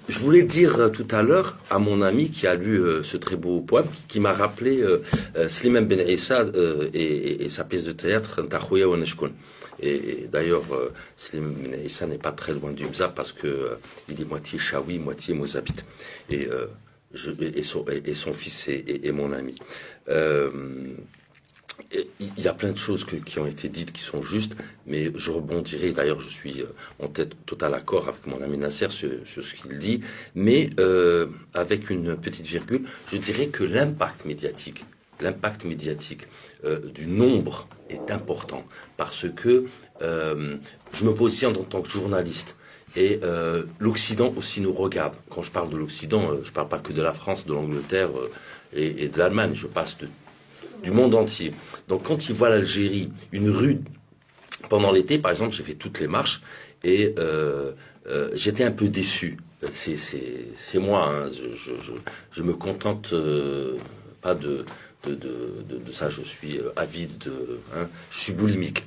Je voulais dire tout à l'heure à mon ami qui a lu ce très beau poème, qui m'a rappelé Slimane Ben Issa et sa pièce de théâtre Ntakhouya wa Neshkoun. Et d'ailleurs, Slimane Ben Issa n'est pas très loin du Mza parce que il est moitié Chaoui, moitié Mozabite. Et, et son fils est mon ami. Il y a plein de choses qui ont été dites qui sont justes, mais je rebondirai. D'ailleurs, je suis en total accord avec mon ami Nasser sur ce qu'il dit, mais avec une petite virgule, je dirais que l'impact médiatique du nombre est important parce que je me positionne en tant que journaliste. Et l'Occident aussi nous regarde. Quand je parle de l'Occident, je ne parle pas que de la France, de l'Angleterre et de l'Allemagne. Je passe du monde entier. Donc quand ils voient l'Algérie, une rue, pendant l'été, par exemple, j'ai fait toutes les marches et j'étais un peu déçu. C'est moi, hein. Je me contente pas de ça, je suis avide, hein, je suis boulimique.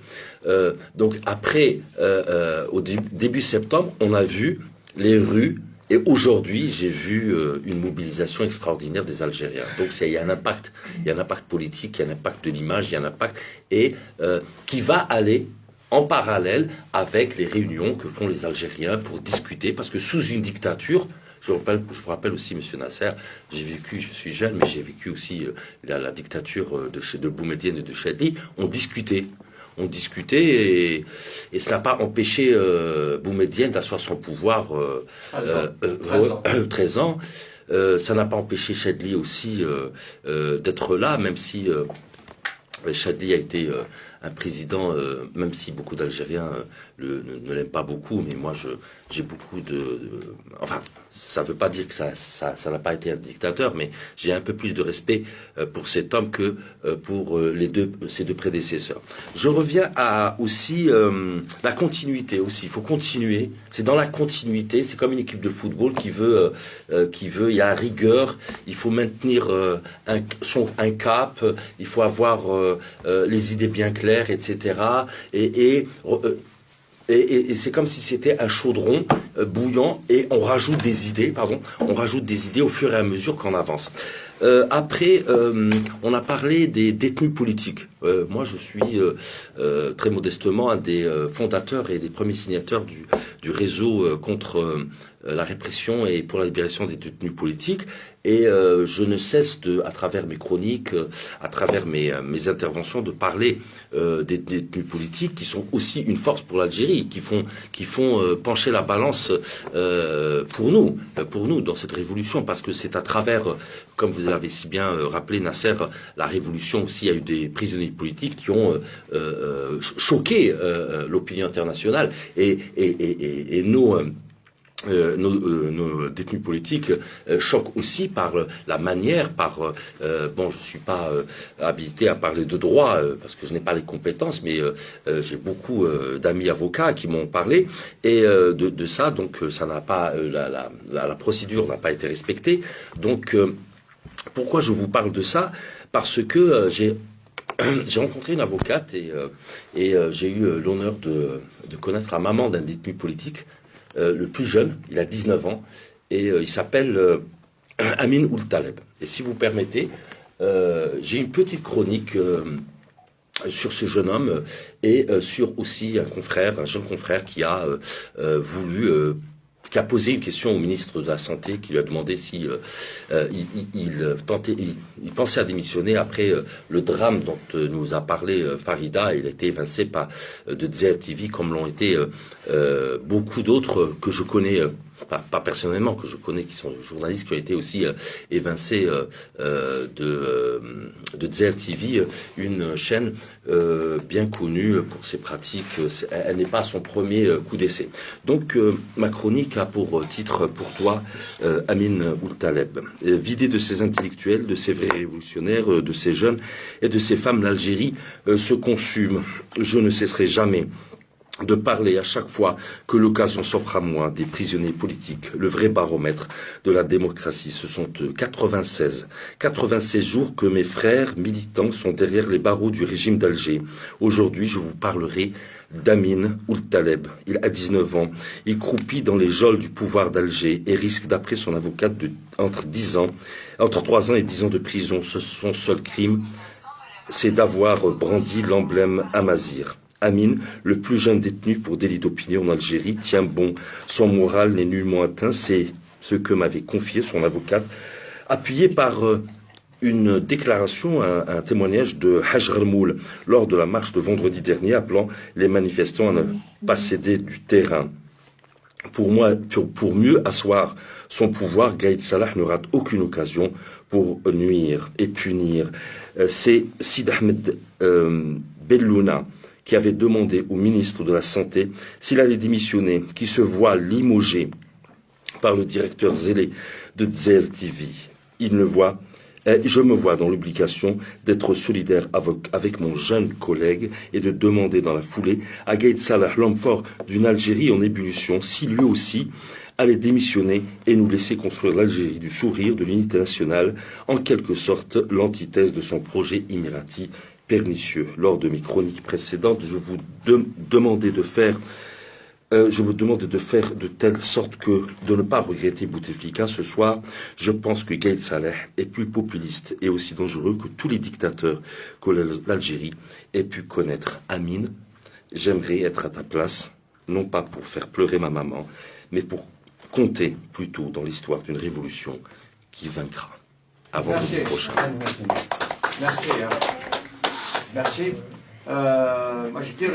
Donc après, au début septembre, on a vu les rues. Et aujourd'hui, j'ai vu une mobilisation extraordinaire des Algériens. Donc il y a un impact, politique, il y a un impact de l'image, il y a un impact et qui va aller en parallèle avec les réunions que font les Algériens pour discuter, parce que sous une dictature, je vous rappelle aussi, Monsieur Nasser, je suis jeune, mais j'ai vécu aussi la dictature de Boumedienne et de Chadli. On discutait et ça n'a pas empêché Boumedienne d'asseoir son pouvoir 13 ans. Ça n'a pas empêché Chadli aussi d'être là, même si Chadli a été un président, même si beaucoup d'Algériens ne l'aiment pas beaucoup, mais moi j'ai beaucoup enfin, ça ne veut pas dire que ça n'a pas été un dictateur, mais j'ai un peu plus de respect pour cet homme que pour ses deux prédécesseurs. Je reviens à aussi la continuité aussi. Il faut continuer. C'est dans la continuité. C'est comme une équipe de football qui veut, il y a rigueur. Il faut maintenir un cap. Il faut avoir les idées bien claires, etc. Et c'est comme si c'était un chaudron bouillant et on rajoute des idées, au fur et à mesure qu'on avance. Après, on a parlé des détenus politiques. Moi, je suis très modestement un des fondateurs et des premiers signataires du réseau contre la répression et pour la libération des détenus politiques. Et je ne cesse à travers mes chroniques, à travers mes interventions, de parler des détenus politiques qui sont aussi une force pour l'Algérie, qui font pencher la balance pour nous dans cette révolution, parce que c'est à travers, comme vous l'avez si bien rappelé, Nasser, la révolution aussi, il y a eu des prisonniers politiques qui ont choqué l'opinion internationale et nos détenus politiques choquent aussi par la manière, je suis pas habilité à parler de droit parce que je n'ai pas les compétences, mais j'ai beaucoup d'amis avocats qui m'ont parlé et de ça, donc ça n'a pas la procédure n'a pas été respectée. Donc pourquoi je vous parle de ça? Parce que j'ai rencontré une avocate et j'ai eu l'honneur de connaître la maman d'un détenu politique. Le plus jeune, il a 19 ans, et il s'appelle Amin Ould-Taleb. Et si vous permettez, j'ai une petite chronique sur ce jeune homme et sur aussi un jeune confrère qui a qui a posé une question au ministre de la Santé, qui lui a demandé si il pensait à démissionner après le drame dont nous a parlé Farida. Il a été évincé de Dzher TV, comme l'ont été beaucoup d'autres que je connais, pas personnellement, que je connais, qui sont journalistes, qui ont été aussi évincés de Dzher TV, une chaîne bien connue pour ses pratiques. Elle n'est pas à son premier coup d'essai. Donc ma chronique a pour titre pour toi Amin Ould-Taleb. Vidé de ses intellectuels, de ses vrais révolutionnaires, de ses jeunes et de ses femmes, l'Algérie se consume. Je ne cesserai jamais de parler à chaque fois que l'occasion s'offre à moi des prisonniers politiques. Le vrai baromètre de la démocratie, ce sont 96 jours que mes frères militants sont derrière les barreaux du régime d'Alger. Aujourd'hui, je vous parlerai d'Amin Ould Taleb. Il a 19 ans, il croupit dans les geôles du pouvoir d'Alger et risque, d'après son avocate, entre 3 ans et 10 ans de prison. Son seul crime, c'est d'avoir brandi l'emblème Amazir. Amin, le plus jeune détenu pour délit d'opinion en Algérie, tient bon. Son moral n'est nullement atteint, c'est ce que m'avait confié son avocate, appuyé par une déclaration, un témoignage de Hajr al-Moul lors de la marche de vendredi dernier, appelant les manifestants à ne pas céder du terrain. Pour mieux asseoir son pouvoir, Gaïd Salah ne rate aucune occasion pour nuire et punir. C'est Sid Ahmed Bellouna qui avait demandé au ministre de la Santé s'il allait démissionner, qui se voit limogé par le directeur zélé de Zer TV. Je me vois dans l'obligation d'être solidaire avec mon jeune collègue et de demander dans la foulée à Gaïd Salah, l'homme fort d'une Algérie en ébullition, si lui aussi allait démissionner et nous laisser construire l'Algérie du sourire, de l'unité nationale, en quelque sorte l'antithèse de son projet émirati pernicieux. Lors de mes chroniques précédentes, je me demandais de faire de telle sorte que de ne pas regretter Bouteflika. Ce soir, je pense que Gaïd Salah est plus populiste et aussi dangereux que tous les dictateurs que l'Algérie ait pu connaître. Amin, j'aimerais être à ta place, non pas pour faire pleurer ma maman, mais pour compter plutôt dans l'histoire d'une révolution qui vaincra. À vendredi prochain. Merci. Merci. Moi, je dirais